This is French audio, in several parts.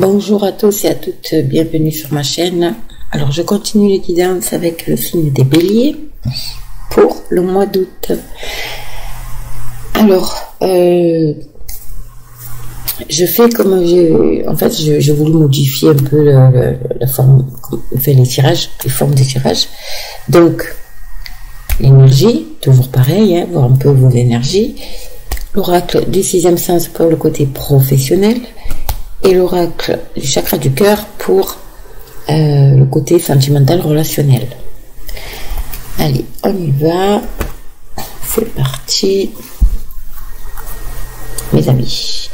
Bonjour à tous et à toutes, bienvenue sur ma chaîne. Alors je continue les guidances avec le signe des béliers pour le mois d'août. Alors, je fais comme je voulais modifier un peu la forme, enfin les tirages, les formes des tirages. Donc, l'énergie, toujours pareil, hein, voir un peu vos énergies. L'oracle du sixième sens pour le côté professionnel. Et l'oracle du chakra du cœur pour le côté sentimental relationnel. Allez, on y va. C'est parti. Mes amis.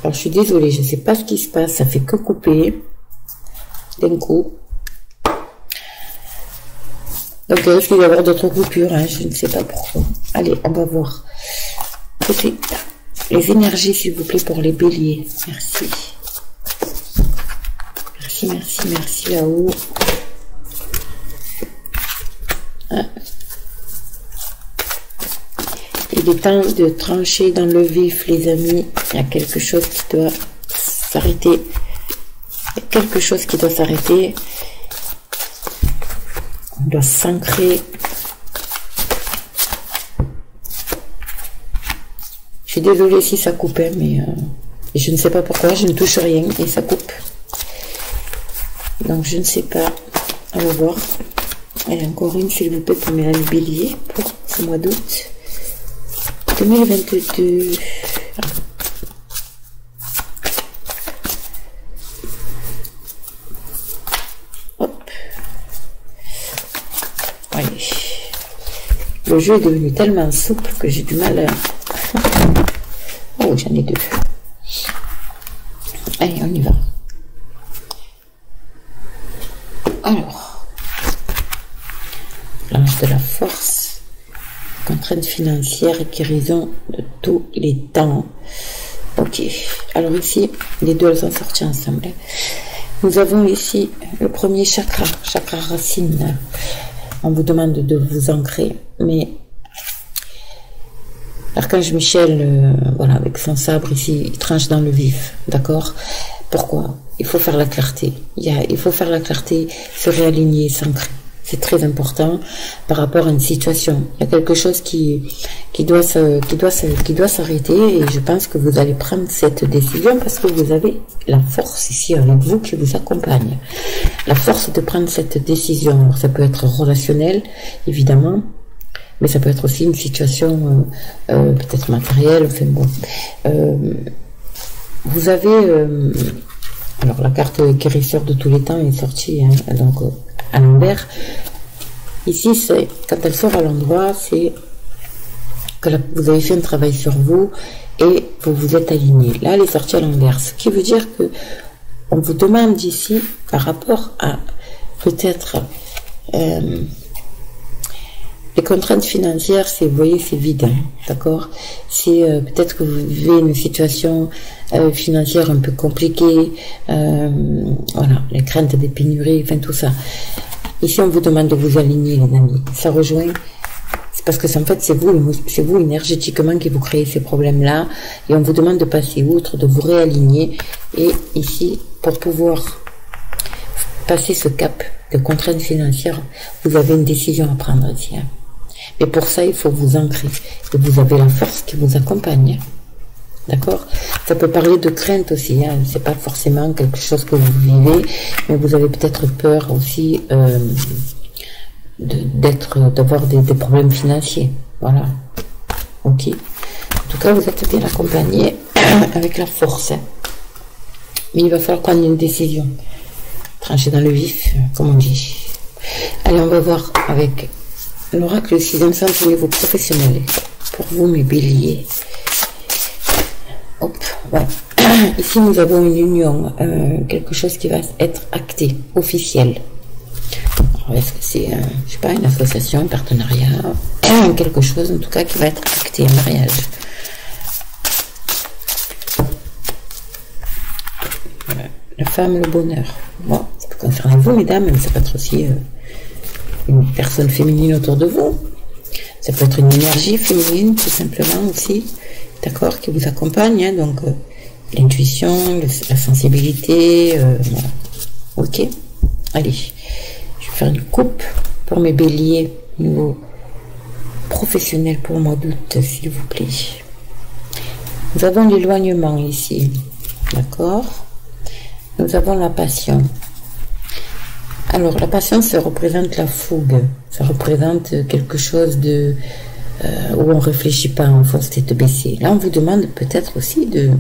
Alors, je suis désolée, je ne sais pas ce qui se passe. Ça fait que couper d'un coup. Donc, il risque d'y avoir d'autres coupures. Hein, je ne sais pas pourquoi. Allez, on va voir. Côté les énergies, s'il vous plaît, pour les béliers. Merci. Merci, merci, merci là-haut. Ah. Il est temps de trancher dans le vif, les amis. Il y a quelque chose qui doit s'arrêter. Il y a quelque chose qui doit s'arrêter. On doit s'ancrer. Je suis désolée si ça coupe, mais je ne sais pas pourquoi, je ne touche rien et ça coupe. Donc je ne sais pas. On va voir. Et encore une, s'il vous plaît, pour mes amis béliers pour ce mois d'août 2022. Hop. Allez. Le jeu est devenu tellement souple que j'ai du mal à... Oh, j'en ai deux. Allez, on y va. Alors, l'ange de la force, contrainte financière et guérison de tous les temps. Ok. Alors ici, les deux, elles sont sorties ensemble. Nous avons ici le premier chakra, chakra racine. On vous demande de vous ancrer, mais Archange Michel, voilà, avec son sabre ici, il tranche dans le vif, d'accord? Pourquoi? Il faut faire la clarté. Il faut faire la clarté, se réaligner, s'ancrer. C'est très important par rapport à une situation. Il y a quelque chose qui doit s'arrêter et je pense que vous allez prendre cette décision parce que vous avez la force ici avec vous qui vous accompagne. La force de prendre cette décision. Alors, ça peut être relationnel, évidemment. Mais ça peut être aussi une situation peut-être matérielle. Enfin bon. Vous avez... alors la carte guérisseur de tous les temps est sortie, hein, donc à l'envers. Ici, c'est quand elle sort à l'endroit, c'est que vous avez fait un travail sur vous et vous vous êtes aligné. Là, elle est sortie à l'envers. Ce qui veut dire que on vous demande ici, par rapport à peut-être... les contraintes financières, c'est, vous voyez, c'est vide, hein, d'accord? C'est peut-être que vous vivez une situation financière un peu compliquée, voilà, les craintes des pénuries, enfin tout ça. Ici, on vous demande de vous aligner, les amis. Ça rejoint, c'est parce que en fait, c'est vous énergétiquement qui vous créez ces problèmes-là, et on vous demande de passer outre, de vous réaligner, et ici, pour pouvoir passer ce cap de contraintes financières, vous avez une décision à prendre ici, hein. Et pour ça, il faut vous ancrer. Et vous avez la force qui vous accompagne. D'accord? Ça peut parler de crainte aussi. Hein. C'est pas forcément quelque chose que vous vivez, mais vous avez peut-être peur aussi d'avoir des problèmes financiers. Voilà. Ok. En tout cas, vous êtes bien accompagné avec la force. Hein. Mais il va falloir prendre une décision. Trancher dans le vif, comme on dit. Allez, on va voir avec l'oracle du sixième sens au niveau professionnel. Pour vous, mes béliers. Hop, voilà. Ici, nous avons une union, quelque chose qui va être acté, officiel. Est-ce que c'est, je sais pas, une association, un partenariat, quelque chose en tout cas qui va être acté, un mariage. Voilà. La femme, le bonheur. Bon, ça peut concerner vous, mesdames, mais ça peut être aussi une personne féminine autour de vous. Ça peut être une énergie féminine, tout simplement aussi, d'accord, qui vous accompagne. Hein, donc, l'intuition, la sensibilité, voilà. Ok, allez, je vais faire une coupe pour mes béliers au niveau professionnel pour le mois d'août, s'il vous plaît. Nous avons l'éloignement ici, d'accord. Nous avons la passion. Alors, la passion, ça représente la fougue. Ça représente quelque chose de où on ne réfléchit pas, on fonce tête baissée. Là, on vous demande peut-être aussi de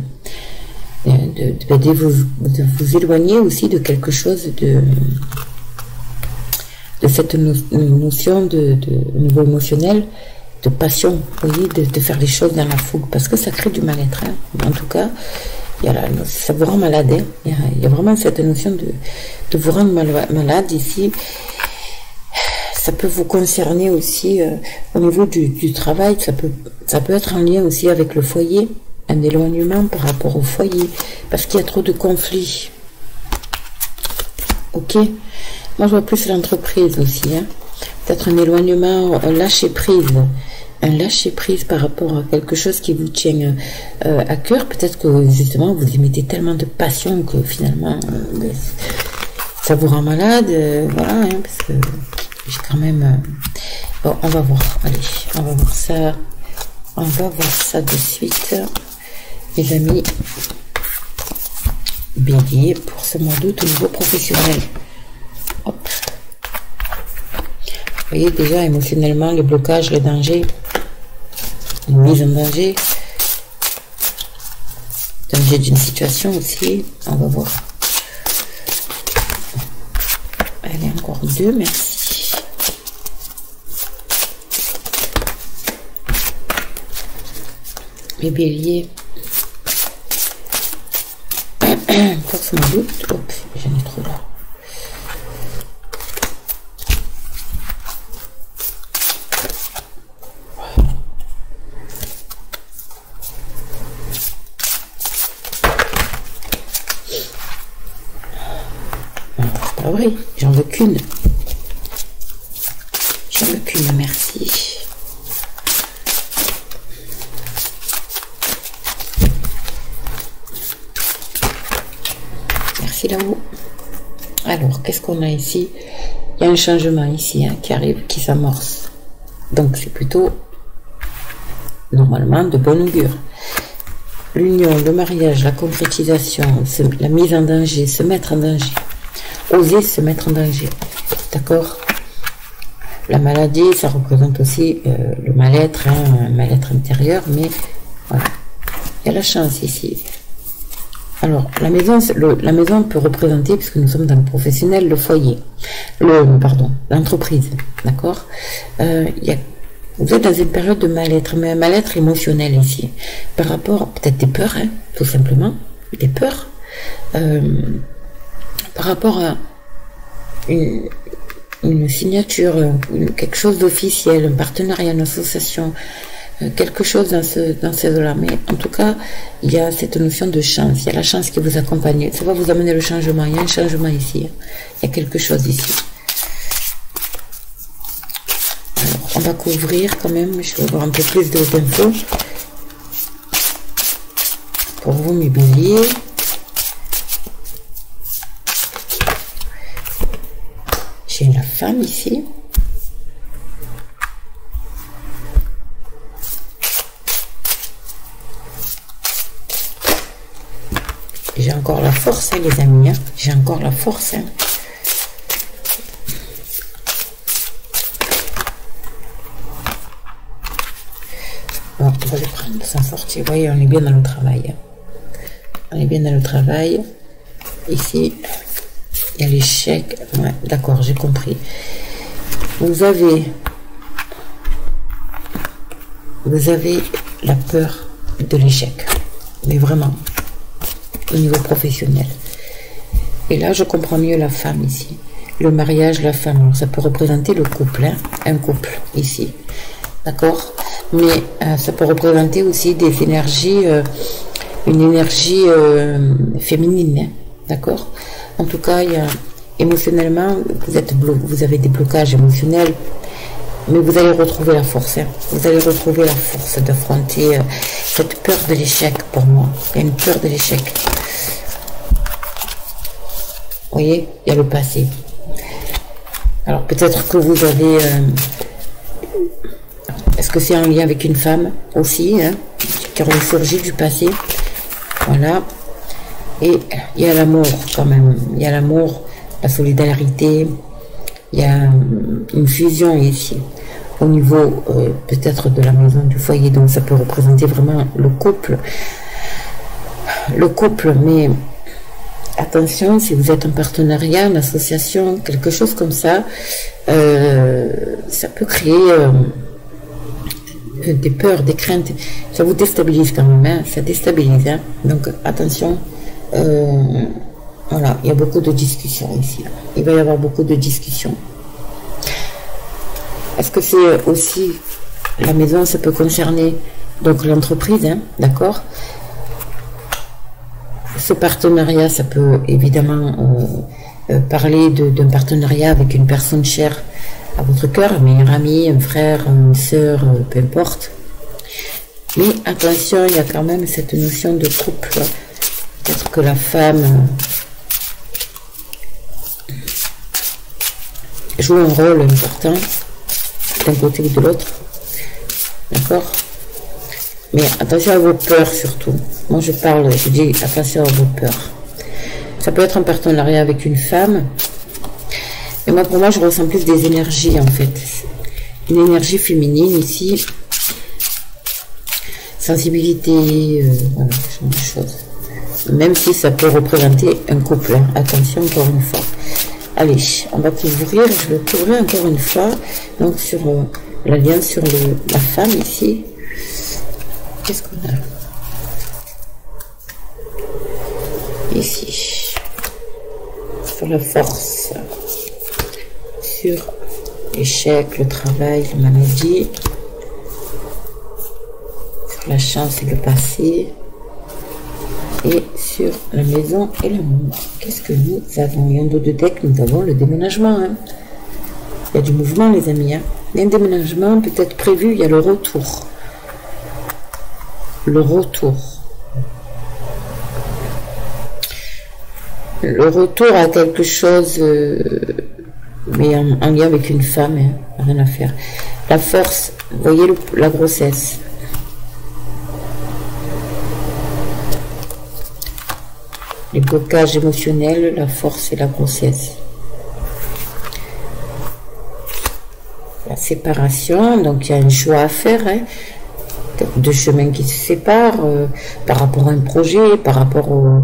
vous éloigner aussi de quelque chose de cette notion de niveau émotionnel, de passion, vous voyez, de faire les choses dans la fougue, parce que ça crée du mal-être. Hein. En tout cas, ça vous rend malade. Hein. Il y a vraiment cette notion de vous rendre malade ici. Ça peut vous concerner aussi au niveau du travail. Ça peut être en lien aussi avec le foyer, un éloignement par rapport au foyer, parce qu'il y a trop de conflits. Ok. Moi, je vois plus l'entreprise aussi. Hein. Peut-être un éloignement, un lâcher-prise. Un lâcher-prise par rapport à quelque chose qui vous tient à cœur. Peut-être que, justement, vous y mettez tellement de passion que, finalement, ça vous rend malade. Voilà, hein, parce que j'ai quand même... bon, on va voir. Allez, on va voir ça. On va voir ça de suite. Les amis, bélier pour ce mois d'août au niveau professionnel. Hop. Vous voyez déjà émotionnellement les blocages, les dangers, les mises en danger, danger d'une situation aussi. On va voir. Allez, encore deux, merci. Les béliers. Pour ce mois d'août. Hop, j'en ai trop là. Oui, j'en veux qu'une. J'en veux qu'une, merci. Merci là-haut. Alors, qu'est-ce qu'on a ici? Il y a un changement ici hein, qui arrive, qui s'amorce. Donc, c'est plutôt, normalement, de bon augure. L'union, le mariage, la concrétisation, la mise en danger, se mettre en danger. Oser se mettre en danger, d'accord. La maladie, ça représente aussi le mal-être, hein, un mal-être intérieur, mais voilà, il y a la chance ici. Alors, la maison peut représenter, puisque nous sommes dans le professionnel, le foyer, l'entreprise, d'accord. Vous êtes dans une période de mal-être, mais un mal-être émotionnel ici, par rapport, peut-être des peurs, hein, tout simplement, des peurs, par rapport à une signature, quelque chose d'officiel, un partenariat, une association, quelque chose dans ces eaux-là. Mais en tout cas, il y a cette notion de chance. Il y a la chance qui vous accompagne. Ça va vous amener le changement. Il y a un changement ici. Il y a quelque chose ici. Alors, on va couvrir quand même. Je vais avoir un peu plus d'infos. Pour vous, mes béliers. J'ai la femme ici. J'ai encore la force, hein, les amis. Hein. J'ai encore la force. Hein. Bon, on va le prendre sans sortir. Vous voyez, on est bien dans le travail. Hein. On est bien dans le travail. Ici. Il y a l'échec. Ouais, d'accord, j'ai compris. Vous avez la peur de l'échec. Mais vraiment, au niveau professionnel. Et là, je comprends mieux la femme ici. Le mariage, la femme. Alors, ça peut représenter le couple. Hein, un couple, ici. D'accord. Mais ça peut représenter aussi des énergies, une énergie féminine. Hein, d'accord. En tout cas, il y a, émotionnellement, vous avez des blocages émotionnels. Mais vous allez retrouver la force. Hein. Vous allez retrouver la force d'affronter cette peur de l'échec pour moi. Il y a une peur de l'échec. Vous voyez, il y a le passé. Alors peut-être que vous avez... est-ce que c'est en lien avec une femme aussi, hein, qui aurait surgi du passé? Voilà. Et il y a l'amour quand même. Il y a l'amour, la solidarité. Il y a une fusion ici. Au niveau peut-être de la maison, du foyer. Donc ça peut représenter vraiment le couple. Le couple, mais... Attention, si vous êtes en partenariat, en association, quelque chose comme ça, ça peut créer des peurs, des craintes. Ça vous déstabilise quand même, hein, ça déstabilise. Hein. Donc attention, voilà, il y a beaucoup de discussions ici. Là. Il va y avoir beaucoup de discussions. Est-ce que c'est aussi la maison, ça peut concerner donc l'entreprise, hein, d'accord? Ce partenariat, ça peut évidemment parler d'un partenariat avec une personne chère à votre cœur, un meilleur ami, un frère, une sœur, peu importe. Mais attention, il y a quand même cette notion de couple. Peut-être que la femme joue un rôle important d'un côté ou de l'autre. D'accord ? Mais attention à vos peurs surtout. Moi je parle, je dis attention à vos peurs. Ça peut être un partenariat avec une femme. Mais moi pour moi je ressens plus des énergies en fait. Une énergie féminine ici. Sensibilité, voilà, ce genre de choses. Même si ça peut représenter un couple. Hein. Attention encore une fois. Allez, on va couvrir, je vais couvrir encore une fois. Donc sur la lien sur la femme ici. Qu'est-ce qu'on a ici? Sur la force, sur l'échec, le travail, la maladie, sur la chance et le passé, et sur la maison et l'amour. Qu'est-ce que nous avons? Et en dos de deck, nous avons le déménagement. Hein. Il y a du mouvement, les amis. Hein. Il y a un déménagement peut-être prévu, il y a le retour. Le retour. Le retour à quelque chose, mais en lien avec une femme, hein, rien à faire. La force, vous voyez la grossesse. Les blocages émotionnels, la force et la grossesse. La séparation, donc il y a un choix à faire, hein. Deux chemins qui se séparent par rapport à un projet, par rapport au...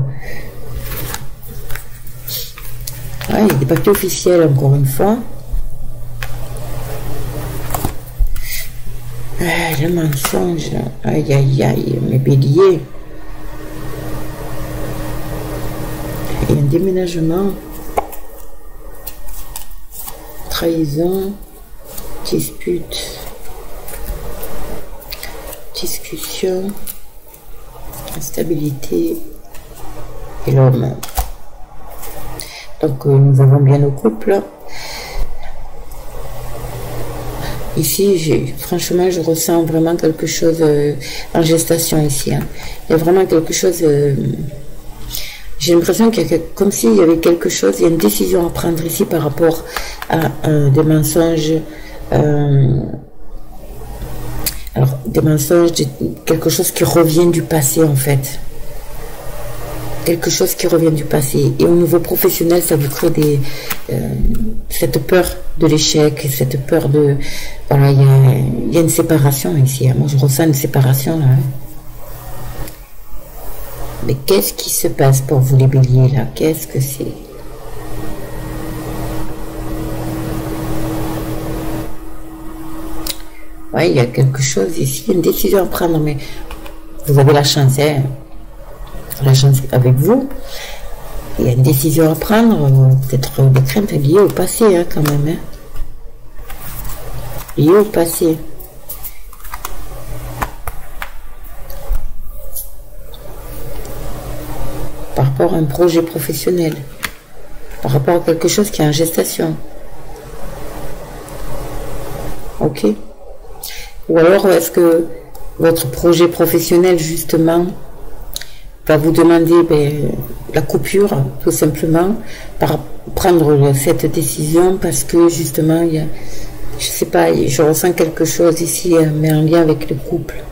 Ouais, il y a des papiers officiels, encore une fois. Le mensonge, aïe aïe aïe, mes béliers. Et un déménagement, trahison, dispute. Discussion, instabilité et l'homme. Donc nous avons bien nos couples. Ici, franchement, je ressens vraiment quelque chose en gestation ici. Hein. Il y a vraiment quelque chose... j'ai l'impression qu'il y a comme s'il y avait quelque chose, il y a une décision à prendre ici par rapport à des mensonges... alors, des mensonges, quelque chose qui revient du passé, en fait. Quelque chose qui revient du passé. Et au niveau professionnel, ça vous crée cette peur de l'échec, cette peur de... Voilà, il y a une séparation ici. Hein. Moi, je ressens une séparation, là. Hein. Mais qu'est-ce qui se passe pour vous, les béliers, là? Qu'est-ce que c'est? Oui, il y a quelque chose ici, une décision à prendre, mais vous avez la chance, hein, la chance avec vous. Il y a une décision à prendre, peut-être des craintes liées au passé, hein, quand même. Hein. Liées au passé. Par rapport à un projet professionnel. Par rapport à quelque chose qui est en gestation. ok? Ou alors, est-ce que votre projet professionnel, justement, va vous demander la coupure, tout simplement, par prendre cette décision, parce que, justement, il y a, je sais pas, je ressens quelque chose ici, mais en lien avec le couple.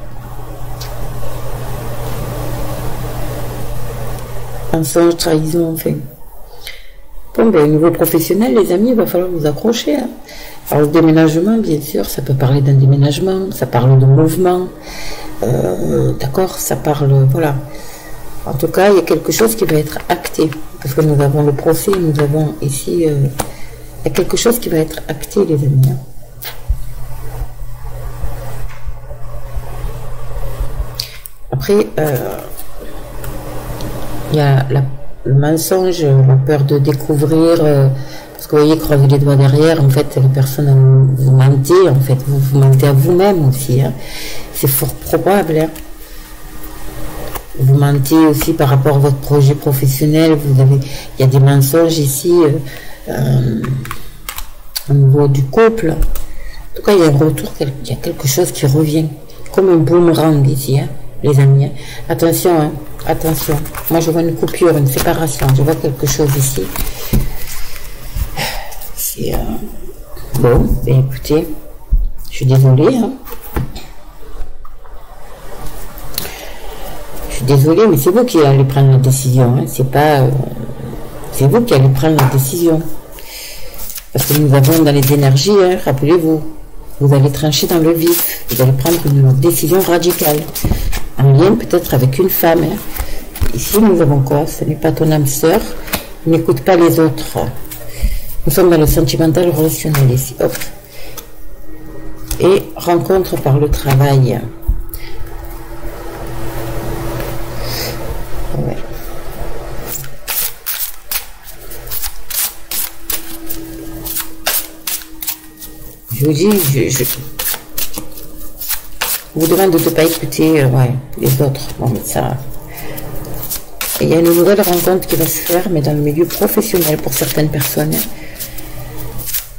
Mensonge, trahison, enfin. Bon, au niveau professionnel, les amis, il va falloir vous accrocher. Hein. Alors, le déménagement, bien sûr, ça peut parler d'un déménagement, ça parle de mouvement, d'accord, ça parle, voilà. En tout cas, il y a quelque chose qui va être acté, parce que nous avons le procès, nous avons ici, il y a quelque chose qui va être acté, les amis. Hein. Après, il y a le mensonge, la peur de découvrir, parce que vous voyez, croiser les doigts derrière, en fait, les personnes, vous mentez, en fait, vous mentez à vous-même aussi. Hein. C'est fort probable. Hein. Vous mentez aussi par rapport à votre projet professionnel. Il y a des mensonges ici au niveau du couple. En tout cas, il y a un retour, il y a quelque chose qui revient, comme un boomerang ici, hein, les amis. Hein. Attention, hein, attention. Moi, je vois une coupure, une séparation. Je vois quelque chose ici. C'est bon. Écoutez, je suis désolée. Hein. Je suis désolée, mais c'est vous qui allez prendre la décision. Hein. C'est pas, c'est vous qui allez prendre la décision. Parce que nous avons dans les énergies, hein, rappelez-vous, vous allez trancher dans le vif. Vous allez prendre une décision radicale. En lien peut-être avec une femme. Hein. Ici, nous avons quoi? Ce n'est pas ton âme sœur. N'écoute pas les autres. Nous sommes dans le sentimental relationnel ici. Hop. Et rencontre par le travail. Ouais. Je vous dis, je vous demande de ne pas écouter les autres. Bon, mais ça... Il y a une nouvelle rencontre qui va se faire, mais dans le milieu professionnel pour certaines personnes.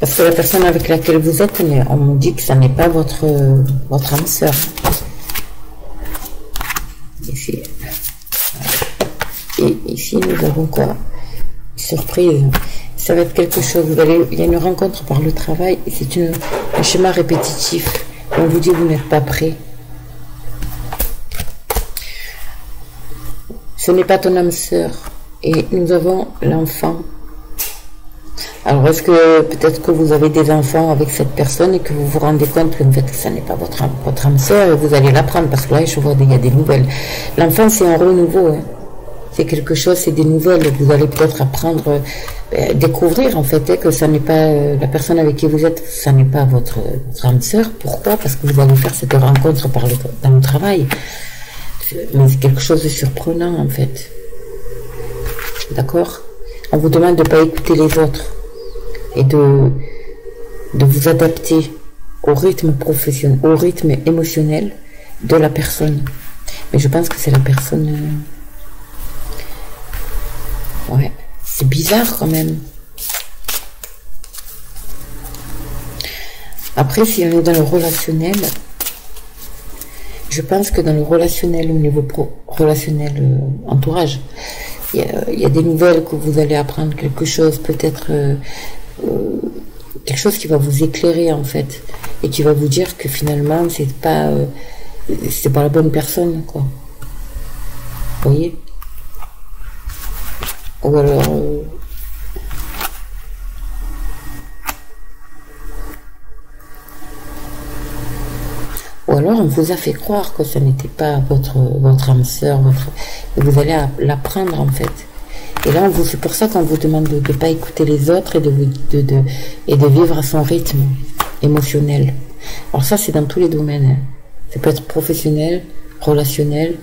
Parce que la personne avec laquelle vous êtes, on me dit que ça n'est pas votre âme sœur. Ici. Et ici, nous avons quoi? Surprise. Ça va être quelque chose. Il y a une rencontre par le travail et c'est un schéma répétitif. On vous dit vous n'êtes pas prêt. Ce n'est pas ton âme sœur. Et nous avons l'enfant. Alors, est-ce que peut-être que vous avez des enfants avec cette personne et que vous vous rendez compte que, en fait, ça n'est pas votre âme sœur et vous allez l'apprendre parce que là, je vois qu'il y a des nouvelles. L'enfant, c'est un renouveau. Hein. C'est quelque chose, c'est des nouvelles. Vous allez peut-être apprendre, découvrir en fait hein, que ça n'est pas la personne avec qui vous êtes, ça n'est pas votre âme sœur. Pourquoi? Parce que vous allez faire cette rencontre dans le travail. Mais c'est quelque chose de surprenant en fait. D'accord? On vous demande de ne pas écouter les autres et de vous adapter au rythme professionnel, au rythme émotionnel de la personne. Mais je pense que c'est la personne... Ouais, c'est bizarre quand même. Après, si on est dans le relationnel, je pense que dans le relationnel, au niveau relationnel entourage, il y a des nouvelles que vous allez apprendre, quelque chose, peut-être quelque chose qui va vous éclairer en fait, et qui va vous dire que finalement, c'est pas la bonne personne, quoi. Vous voyez? Ou alors... Ou alors on vous a fait croire que ce n'était pas votre âme sœur, et vous allez l'apprendre en fait. Et là, c'est pour ça qu'on vous demande de ne pas écouter les autres et de vivre à son rythme émotionnel. Alors ça, c'est dans tous les domaines. Hein. Ça peut être professionnel, relationnel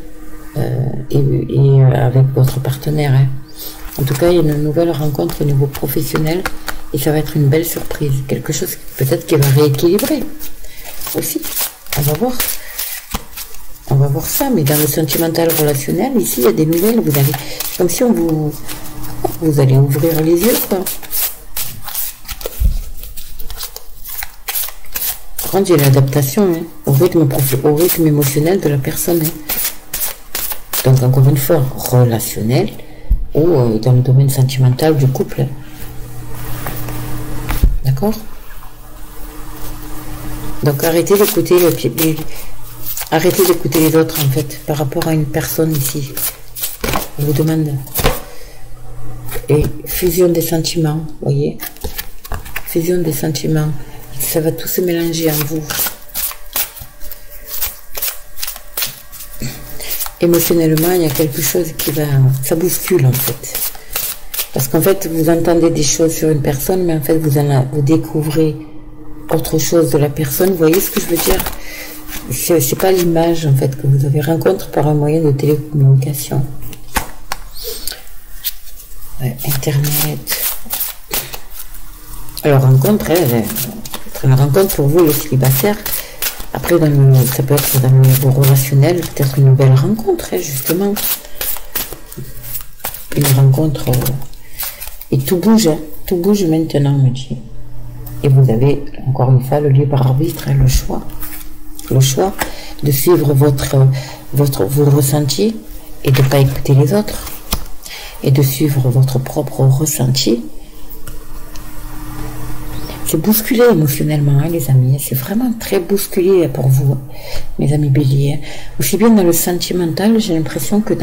et avec votre partenaire. Hein. En tout cas, il y a une nouvelle rencontre au niveau professionnel et ça va être une belle surprise. Quelque chose peut-être qui va rééquilibrer aussi. On va voir. On va voir ça, mais dans le sentimental relationnel, ici, il y a des nouvelles. Vous allez, comme si vous allez ouvrir les yeux, quoi. Par contre, il y a l'adaptation hein, au rythme émotionnel de la personne. Hein. Donc, encore une fois, relationnel ou dans le domaine sentimental du couple. D'accord? Donc, arrêtez d'écouter arrêtez d'écouter les autres, en fait, par rapport à une personne ici. Je vous demande. Et fusion des sentiments, voyez? Fusion des sentiments. Ça va tout se mélanger en vous. Émotionnellement, il y a quelque chose qui va... Ça bouscule, en fait. Parce qu'en fait, vous entendez des choses sur une personne, mais en fait, vous découvrez autre chose de la personne. Vous voyez ce que je veux dire? C'est pas l'image, en fait, que vous avez rencontré par un moyen de télécommunication. Ouais, Internet. Alors, rencontre, une rencontre pour vous, les célibataires. Après, ça peut être dans le niveau relationnel, peut-être une nouvelle rencontre, hein, justement. Une rencontre. Et tout bouge maintenant, me dit. Et vous avez, encore une fois, le libre arbitre, hein, le choix. Le choix de suivre vos ressentis et de ne pas écouter les autres. Et de suivre votre propre ressenti. C'est bousculé émotionnellement, hein, les amis. C'est vraiment très bousculé pour vous, mes amis béliers. Aussi bien dans le sentimental, j'ai l'impression que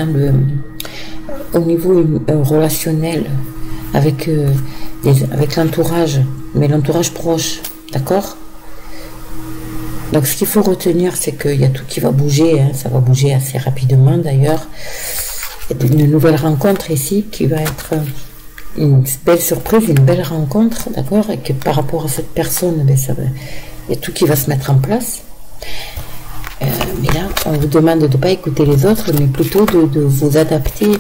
au niveau relationnel, avec l'entourage, mais l'entourage proche, d'accord? Donc ce qu'il faut retenir, c'est qu'il y a tout qui va bouger, hein, ça va bouger assez rapidement d'ailleurs. Il y a une nouvelle rencontre ici qui va être une belle surprise, une belle rencontre, d'accord? Et que par rapport à cette personne, ben, il y a tout qui va se mettre en place. Mais là, on vous demande de ne pas écouter les autres, mais plutôt de vous adapter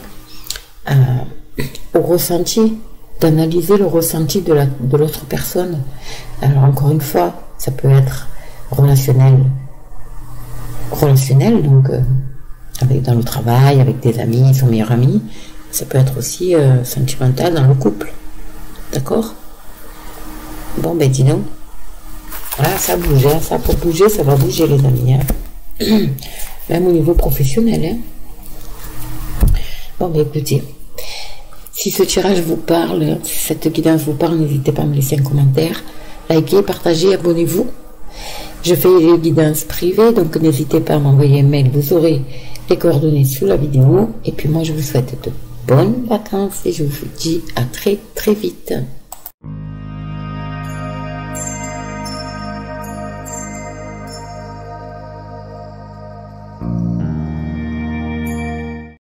au ressenti, d'analyser le ressenti de l'autre personne. Alors encore une fois, ça peut être relationnel, donc dans le travail, avec des amis, son meilleur ami. Ça peut être aussi sentimental dans le couple. D'accord? Bon, ben dis donc. Voilà, ça bouge. Hein. Ça pour bouger, ça va bouger, les amis. Hein. Même au niveau professionnel. Hein. Bon, ben écoutez. Si ce tirage vous parle, si cette guidance vous parle, n'hésitez pas à me laisser un commentaire. Likez, partagez, abonnez-vous. Je fais les guidances privées, donc n'hésitez pas à m'envoyer un mail. Vous aurez les coordonnées sous la vidéo. Et puis moi, je vous souhaite de bonnes vacances et je vous dis à très très vite.